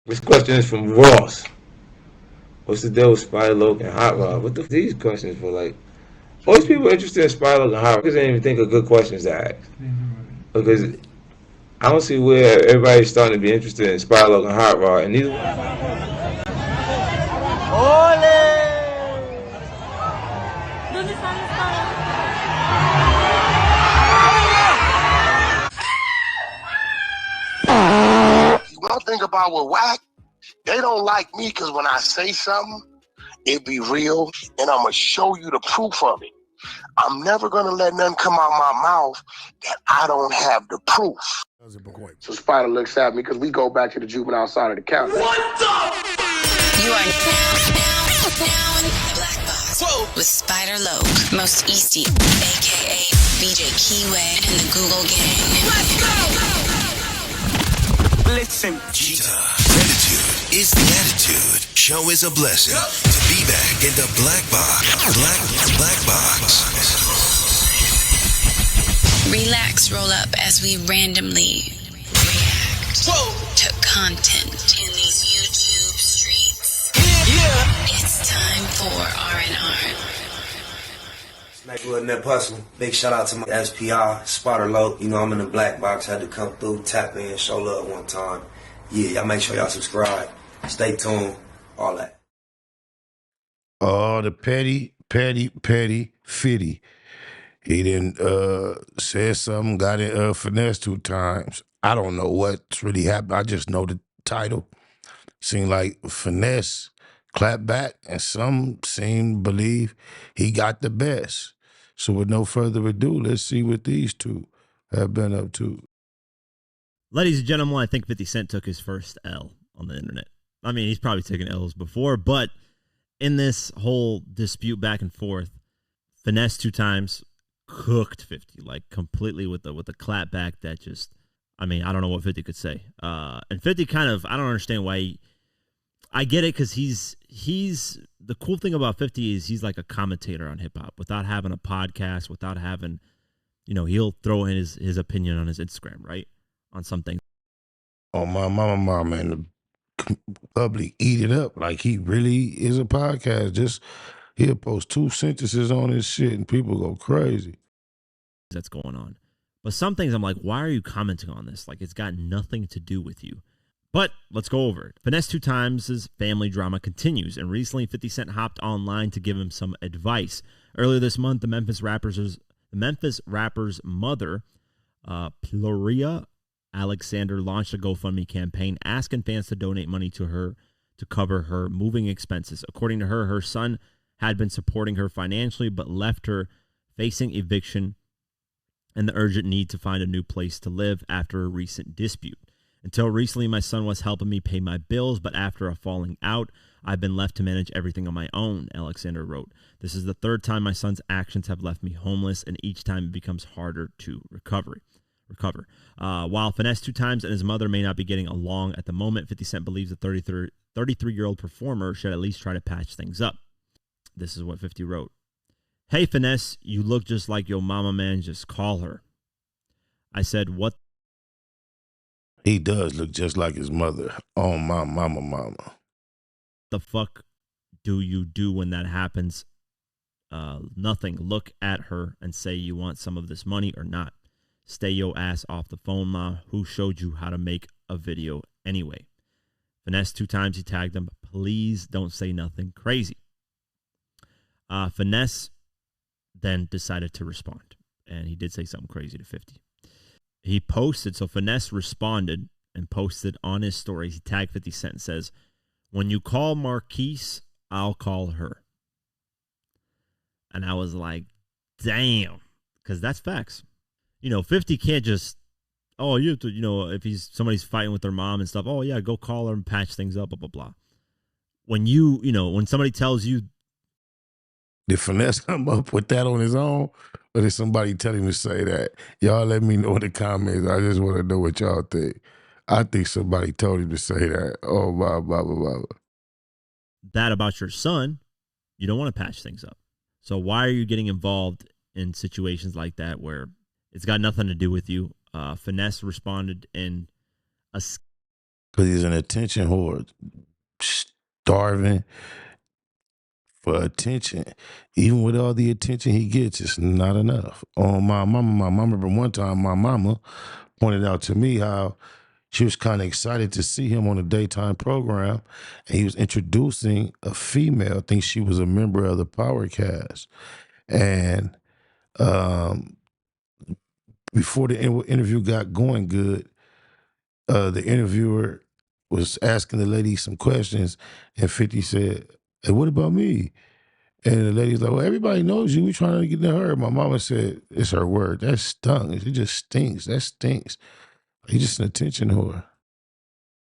This question is from Ross. What's the deal with Spider Loc and Hot Rod? What the these questions for? Like, all these people interested in Spider Loc and Hot Rod because they didn't even think of good questions to ask. Because I don't see where everybody's starting to be interested in Spider Loc and Hot Rod, and neither. One thing about with Wack, they don't like me because when I say something, it be real, and I'm going to show you the proof of it. I'm never going to let nothing come out my mouth that I don't have the proof. So Spider looks at me because we go back to the juvenile side of the county. What the? You are now in the Black Box. Whoa. With Spider Loc, Most Easty, a.k.a. BJ Keyway, and the Google Gang. Let's go! Listen. Cheetah, gratitude is the attitude. Show is a blessing. To be back in the Black Box. Black Box. Relax, roll up as we randomly react to content in these YouTube streets. Yeah. It's time for R&R. Like little Nip Hustle. Big shout out to my SPR, Spider Loc. You know, I'm in the Black Box. Had to come through, tap in, show love one time. Yeah, y'all make sure y'all subscribe. Stay tuned. All that. Oh, the petty fitty. He didn't said something, got it finesse 2 times. I don't know what's really happened. I just know the title. Seemed like finesse clap back, and some seem to believe he got the best. So with no further ado, let's see what these two have been up to. Ladies and gentlemen, I think 50 Cent took his first L on the internet. I mean, he's probably taken L's before, but in this whole dispute back and forth, Finesse 2 times cooked 50, like completely with the clap back that just, I mean, I don't know what 50 could say. And 50 kind of, I don't understand why I get it, because he's the cool thing about 50 is he's like a commentator on hip hop without having a podcast, without having, you know, he'll throw in his opinion on his Instagram, right? On something. Oh, my mama, and the public eat it up like he really is a podcast. Just he'll post 2 sentences on his shit and people go crazy. That's going on. But some things I'm like, why are you commenting on this? Like, it's got nothing to do with you. But let's go over it. Finesse 2 times' family drama continues, and recently 50 Cent hopped online to give him some advice. Earlier this month, the Memphis rapper's mother, Pluria Alexander, launched a GoFundMe campaign asking fans to donate money to her to cover her moving expenses. According to her, her son had been supporting her financially, but left her facing eviction and the urgent need to find a new place to live after a recent dispute. Until recently, my son was helping me pay my bills, but after a falling out, I've been left to manage everything on my own, Alexander wrote. This is the 3rd time my son's actions have left me homeless, and each time it becomes harder to recover. While Finesse 2 times and his mother may not be getting along at the moment, 50 Cent believes the 33-year-old performer should at least try to patch things up. This is what 50 wrote. Hey, Finesse, you look just like your mama, man. Just call her. I said, what? He does look just like his mother. Oh, my mama. The fuck do you do when that happens? Nothing. Look at her and say you want some of this money or not. Stay your ass off the phone, ma. Who showed you how to make a video anyway? Finesse 2 times, he tagged him. Please don't say nothing crazy. Finesse then decided to respond, and he did say something crazy to 50. He posted, so Finesse responded and posted on his story. He tagged 50 Cent and says, when you call Marquise, I'll call her. And I was like, damn, because that's facts. You know, 50 can't just, oh, you have to, you know, if somebody's fighting with their mom and stuff, oh, yeah, go call her and patch things up, blah, blah, blah. When when somebody tells you. Did Finesse come up with that on his own? Or did somebody tell him to say that? Y'all let me know in the comments. I just want to know what y'all think. I think somebody told him to say that. Oh, blah, blah, blah, blah. That about your son, you don't want to patch things up. So why are you getting involved in situations like that where it's got nothing to do with you? Finesse responded in a because he's an attention whore, starving for attention. Even with all the attention he gets, it's not enough. My mama remember one time my mama pointed out to me how she was kind of excited to see him on a daytime program, and he was introducing a female. I think she was a member of the Power Cast. And before the interview got going good, the interviewer was asking the lady some questions, and 50 said, "Hey, what about me?" And the lady's like, "Well, everybody knows you. We trying to get to her." My mama said, "It's her word. That stung. It just stinks. That stinks. He's just an attention whore."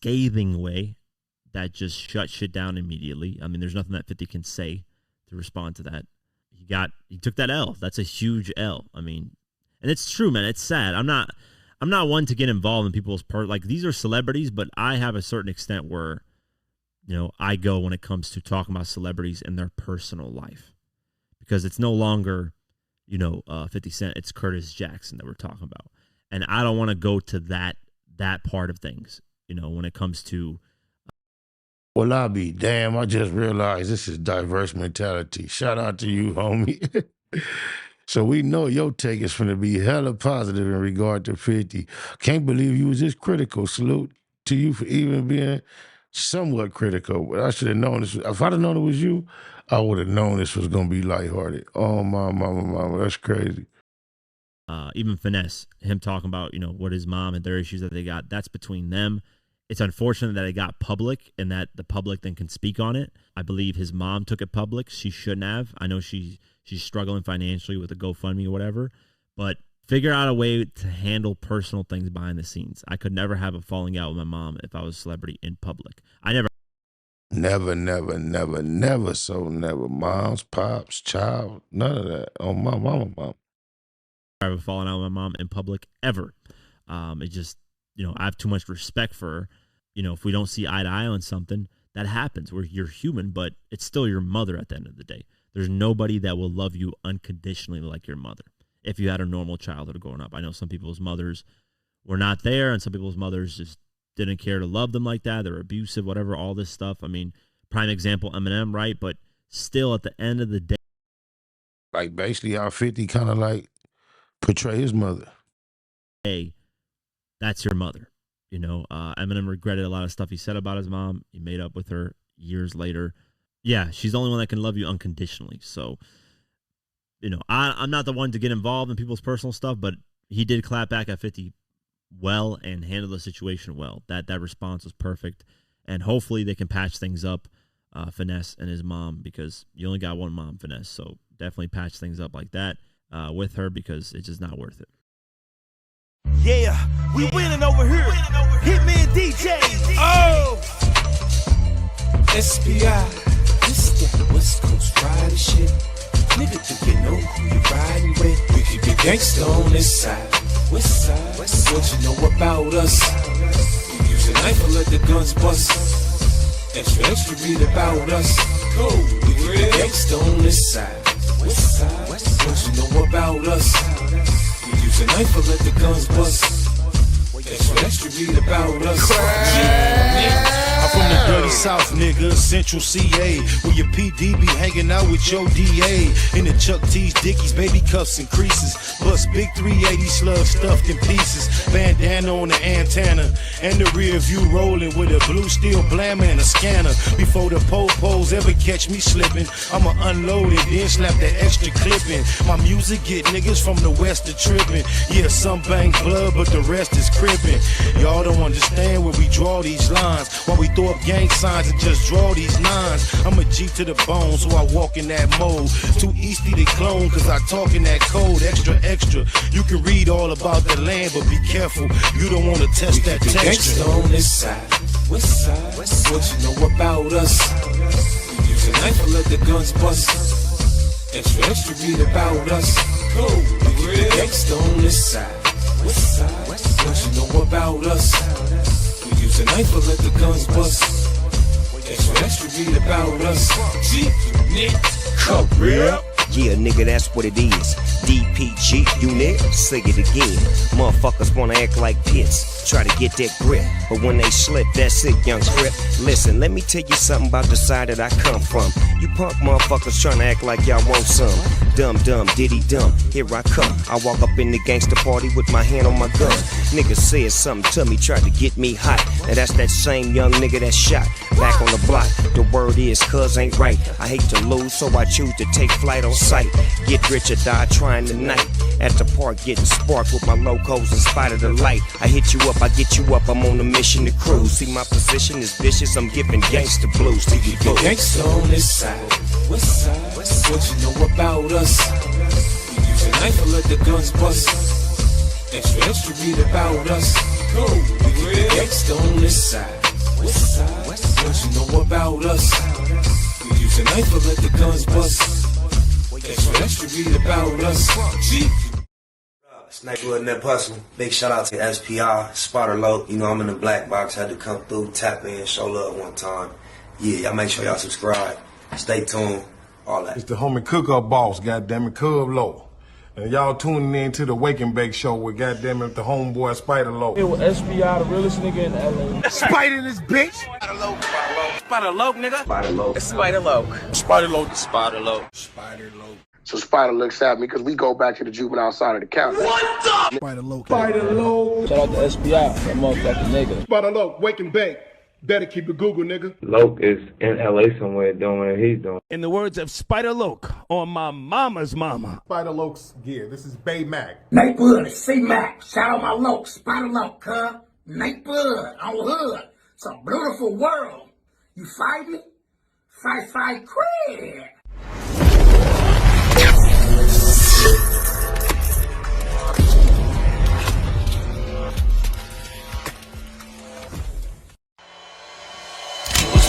Scathing way that just shut shit down immediately. I mean, there's nothing that 50 can say to respond to that. He took that L. That's a huge L. I mean, and it's true, man. It's sad. I'm not one to get involved in people's like, these are celebrities, but I have a certain extent where, I go when it comes to talking about celebrities and their personal life, because it's no longer, 50 Cent. It's Curtis Jackson that we're talking about, and I don't want to go to that part of things. When it comes to. Well, I'll be damn. I just realized this is diverse mentality. Shout out to you, homie. So we know your take is going to be hella positive in regard to 50. Can't believe you was this critical. Salute to you for even being somewhat critical. But I should have known this. If I'd have known it was you, I would have known this was going to be lighthearted. Oh, my mama, that's crazy. Even Finesse, him talking about, what his mom and their issues that they got, that's between them. It's unfortunate that it got public and that the public then can speak on it. I believe his mom took it public. She shouldn't have. I know she's struggling financially with a GoFundMe or whatever, but figure out a way to handle personal things behind the scenes. I could never have a falling out with my mom if I was a celebrity in public. Never. So never. Moms, pops, child, none of that. Oh, my mom. I have a falling out with my mom in public ever. It just, I have too much respect for her. If we don't see eye to eye on something, that happens. You're human, but it's still your mother at the end of the day. There's nobody that will love you unconditionally like your mother. If you had a normal childhood growing up, I know some people's mothers were not there, and some people's mothers just didn't care to love them like that. They're abusive, whatever, all this stuff. I mean, prime example, Eminem, right? But still, at the end of the day, like basically how 50 kind of like portray his mother. Hey, that's your mother. Eminem regretted a lot of stuff he said about his mom. He made up with her years later. Yeah, she's the only one that can love you unconditionally. So, I'm not the one to get involved in people's personal stuff, but he did clap back at 50 well and handle the situation well. That response was perfect, and hopefully they can patch things up, Finesse and his mom, because you only got one mom, Finesse. So definitely patch things up like that with her, because it's just not worth it. Yeah, we winning over here. Hitman DJs. Oh, SPI. This that West Coast riding shit. Nigga, do you know who you riding with? We keep it gangsta on this side. West side. What you know about us? We use a knife and let the guns bust. Extra read about us. Go. We keep it gangsta on this side. West side. What you know about us? We use a knife and let the guns bust. Extra read about us. I'm from the dirty South, nigga, Central CA, where your PD be hanging out with your DA. In the Chuck T's, Dickies, baby cuffs and creases. Bust big 380 slug stuffed in pieces. Bandana on the antenna, and the rear view rolling with a blue steel blammer and a scanner. Before the po-pos ever catch me slipping, I'ma unload it, then slap that extra clip in. My music get niggas from the west to tripping. Yeah, some bang blood, but the rest is crippin'. Y'all don't understand where we draw these lines. While we throw up gang signs and just draw these nines. I'm a G to the bone, so I walk in that mode. Too easy to clone, cause I talk in that code. Extra. You can read all about the land, but be careful. You don't wanna test that texture. On this side, west side. What you know about us? We use a knife and let the guns bust. Extra read about us. Go. We keep the gangsta on this side, west side. What you know about us? We use a knife and let the guns bust. Extra read about us. G, Nick, career. Yeah, nigga, that's what it is. DPG, you nigga, say it again. Motherfuckers wanna act like pits, try to get that grip, but when they slip, that's it, young grip. Listen, let me tell you something about the side that I come from. You punk motherfuckers trying to act like y'all want some. Dumb, diddy dumb, here I come. I walk up in the gangster party with my hand on my gun. Nigga said something to me, tried to get me hot. Now that's that same young nigga that shot. Back on the block, the word is cuz ain't right. I hate to lose, so I choose to take flight on sight. Get rich or die trying tonight. At the park getting sparked with my locos in spite of the light. I hit you up, I get you up, I'm on a mission to cruise. See my position is vicious, I'm giving gangster blues to you boo. Gangsta on this side, west side, what you know about us? We use a knife to let the guns bust. Extra read about us. Go, we keep the gangsta on this side, west side, what you know about us? We use a knife to let the guns bust. Extra read about us. G. Sniper in that hustle. Big shout out to SPR, Spotter Low. You know I'm in the black box. Had to come through, tap in, show love one time. Yeah, y'all make sure y'all subscribe. Stay tuned. All that. It's the homie cook-up boss, goddammit, Cub Low. And y'all tuning in to the Wake and Bake show with goddammit the homeboy Spider Low. It was SPR, the realest nigga in LA. Spider this bitch. Spider Low, Spider Low, nigga. Spider Low. Spider Low. Spider Low. Spider Low. Spider Low. So Spider looks at me because we go back to the juvenile side of the county. What the? Spider Low. Spider Low. Shout out to SPR, that motherfucking nigga. Spider Low, Wake and Bake. Better keep it Google, nigga. Loke is in LA somewhere doing what he's doing. In the words of Spider Loke on my mama's mama. Spider Loke's gear. This is Bay Mac. Nightblood, C-Mac. Shout out my Loke, Spider Loke, huh? Nightblood, on hood. It's a beautiful world. You fight me? Fight, cred.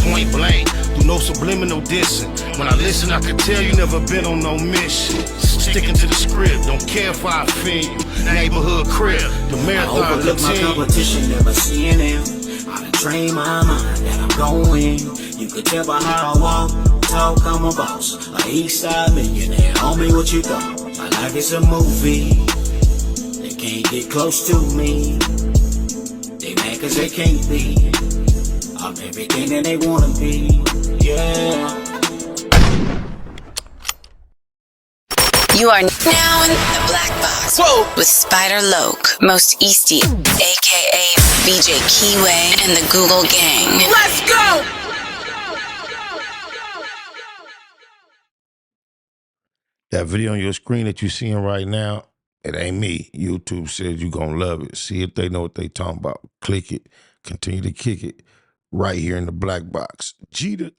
Point blank, through no subliminal dissing. When I listen, I can tell you never been on no mission. Sticking to the script, don't care if I offend you. Neighborhood crib, the marathon I overlook my continue. competition, never seeing them. I done trained my mind that I'm going. You could tell by how I walk, talk, I'm a boss. A east side millionaire, homie, what you thought? My life is a movie. They can't get close to me. They mad cause they can't be. I'm everything that they wanna be, yeah. You are now in the black box. Whoa. With Spider Loke, Most Easty, aka BJ Keyway, and the Google Gang. Let's go! That video on your screen that you're seeing right now, it ain't me. YouTube said you're gonna love it. See if they know what they talking about. Click it. Continue to kick it right here in the black box. Jeter.